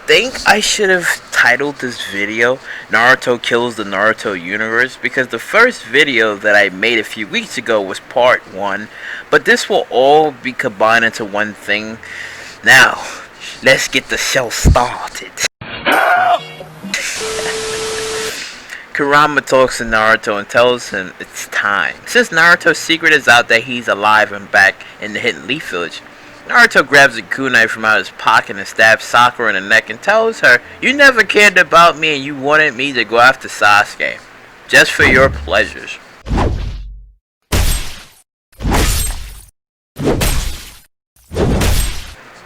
think I should have titled this video Naruto Kills the Naruto Universe, because the first video that I made a few weeks ago was part 1, but this will all be combined into one thing. Now, let's get the show started. Kurama talks to Naruto and tells him it's time. Since Naruto's secret is out that he's alive and back in the Hidden Leaf Village, Naruto grabs a kunai from out his pocket and stabs Sakura in the neck and tells her, "You never cared about me and you wanted me to go after Sasuke, just for your pleasures."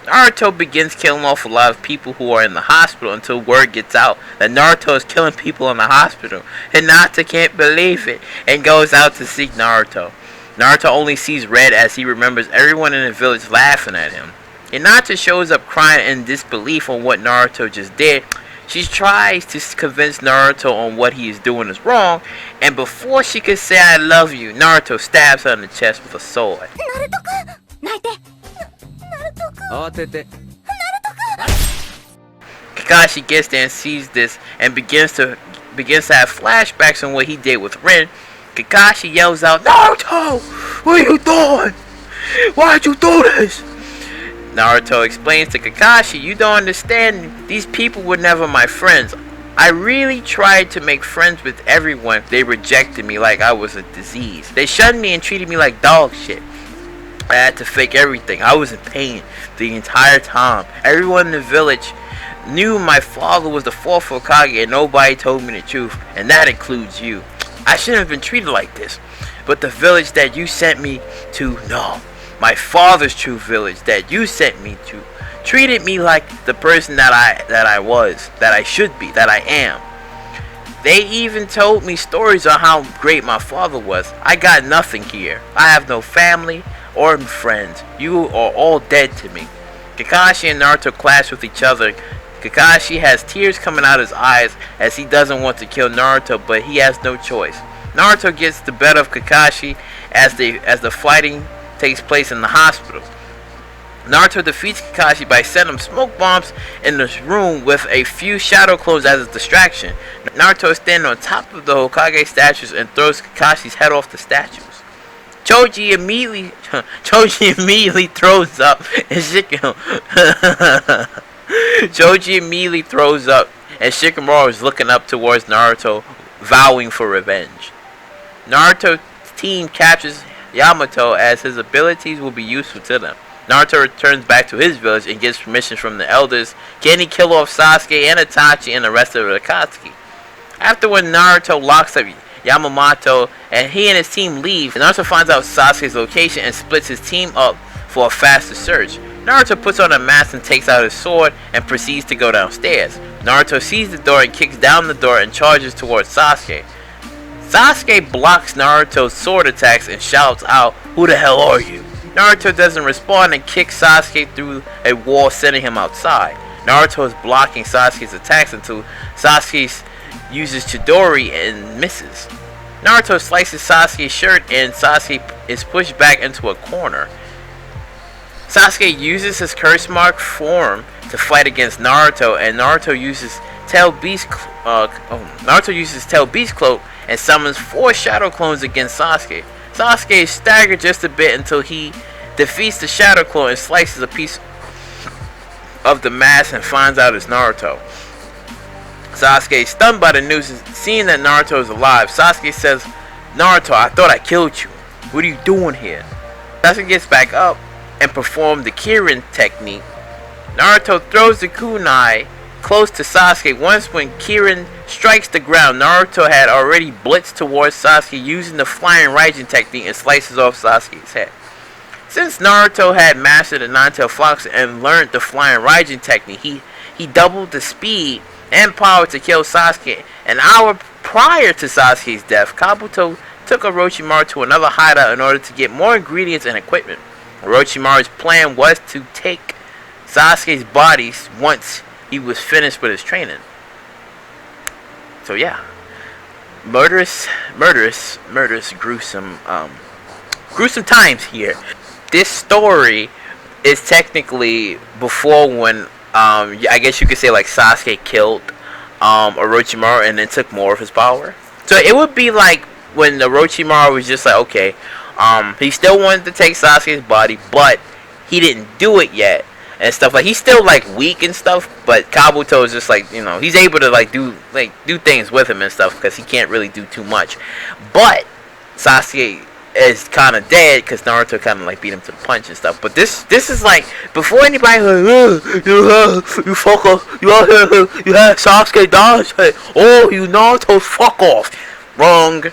Naruto begins killing off a lot of people who are in the hospital until word gets out that Naruto is killing people in the hospital. Hinata can't believe it and goes out to seek Naruto. Naruto only sees red as he remembers everyone in the village laughing at him. Hinata shows up crying in disbelief on what Naruto just did. She tries to convince Naruto on what he is doing is wrong, and before she can say "I love you," Naruto stabs her in the chest with a sword. Kakashi gets there and sees this and begins to have flashbacks on what he did with Rin. Kakashi yells out, "Naruto! What are you doing? Why'd you do this?" Naruto explains to Kakashi, "You don't understand. These people were never my friends. I really tried to make friends with everyone. They rejected me like I was a disease. They shunned me and treated me like dog shit. I had to fake everything. I was in pain the entire time. Everyone in the village knew my father was the fourth Hokage and nobody told me the truth, and that includes you. I shouldn't have been treated like this. But the village that you sent me to, no, my father's true village that you sent me to, treated me like the person that I was, that I should be, that I am. They even told me stories on how great my father was. I got nothing here. I have no family or friends. You are all dead to me." Kakashi and Naruto clash with each other. Kakashi has tears coming out his eyes as he doesn't want to kill Naruto, but he has no choice. Naruto gets the better of Kakashi as the fighting takes place in the hospital. Naruto defeats Kakashi by sending smoke bombs in the room with a few shadow clones as a distraction. Naruto is standing on top of the Hokage statues and throws Kakashi's head off the statues. Choji immediately throws up and Shikamaru is looking up towards Naruto, vowing for revenge. Naruto's team captures Yamato as his abilities will be useful to them. Naruto returns back to his village and gets permission from the elders. Can he kill off Sasuke and Itachi and the rest of the Akatsuki? After when Naruto locks up Yamamoto and he and his team leave, Naruto finds out Sasuke's location and splits his team up for a faster search. Naruto puts on a mask and takes out his sword and proceeds to go downstairs. Naruto sees the door and kicks down the door and charges towards Sasuke. Sasuke blocks Naruto's sword attacks and shouts out, "Who the hell are you?" Naruto doesn't respond and kicks Sasuke through a wall, sending him outside. Naruto is blocking Sasuke's attacks until Sasuke uses Chidori and misses. Naruto slices Sasuke's shirt and Sasuke is pushed back into a corner. Sasuke uses his curse mark form to fight against Naruto, and Naruto uses Tail Beast Cloak and summons 4 shadow clones against Sasuke. Sasuke is staggered just a bit until he defeats the shadow clone and slices a piece of the mask and finds out it's Naruto. Sasuke is stunned by the news, seeing that Naruto is alive. Sasuke says, "Naruto, I thought I killed you. What are you doing here?" Sasuke gets back up and performs the Kirin technique. Naruto throws the kunai close to Sasuke. Once when Kirin strikes the ground, Naruto had already blitzed towards Sasuke using the flying Raijin technique and slices off Sasuke's head. Since Naruto had mastered the Nine-Tailed Fox and learned the flying Raijin technique, he doubled the speed and power to kill Sasuke. An hour prior to Sasuke's death, Kabuto took Orochimaru to another hideout in order to get more ingredients and equipment. Orochimaru's plan was to take Sasuke's body once he was finished with his training. So yeah, murderous, gruesome times here. This story is technically before when I guess you could say like Sasuke killed Orochimaru and then took more of his power. So it would be like when Orochimaru was just like, okay, he still wanted to take Sasuke's body, but he didn't do it yet and stuff. Like he's still like weak and stuff, but Kabuto is just like, you know, he's able to do things with him and stuff because he can't really do too much. But Sasuke is kind of dead because Naruto kind of like beat him to the punch and stuff. But this is like before anybody like, you fuck off, you had Sasuke dies, oh you Naruto, fuck off. Wrong.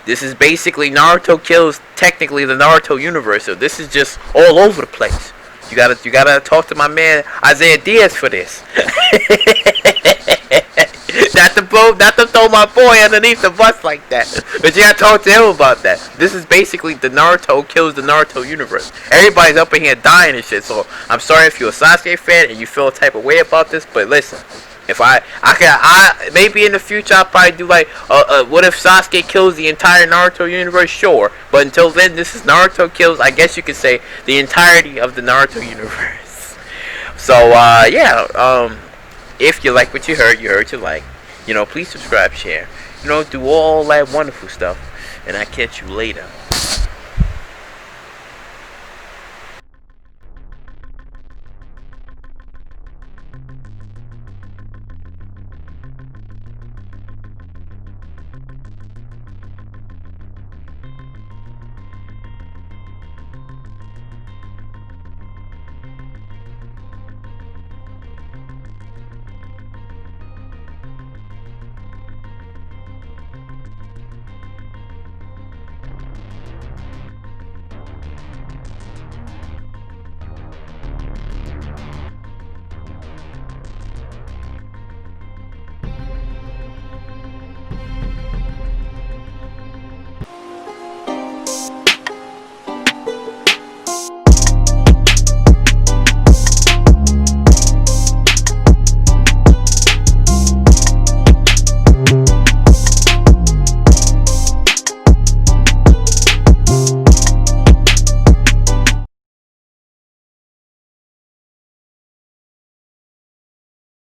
This is basically Naruto kills technically the Naruto universe, so this is just all over the place. You gotta talk to my man Isaiah Diaz for this. Not to throw my boy underneath the bus like that. But you gotta talk to him about that. This is basically the Naruto kills the Naruto universe. Everybody's up in here dying and shit, so I'm sorry if you're a Sasuke fan and you feel a type of way about this, but listen. If I maybe in the future I'll probably do like what if Sasuke kills the entire Naruto universe? Sure, but until then, this is Naruto kills, I guess you could say, the entirety of the Naruto universe. So yeah, if you like what you heard you like, you know, please subscribe, share, you know, do all that wonderful stuff, and I'll catch you later.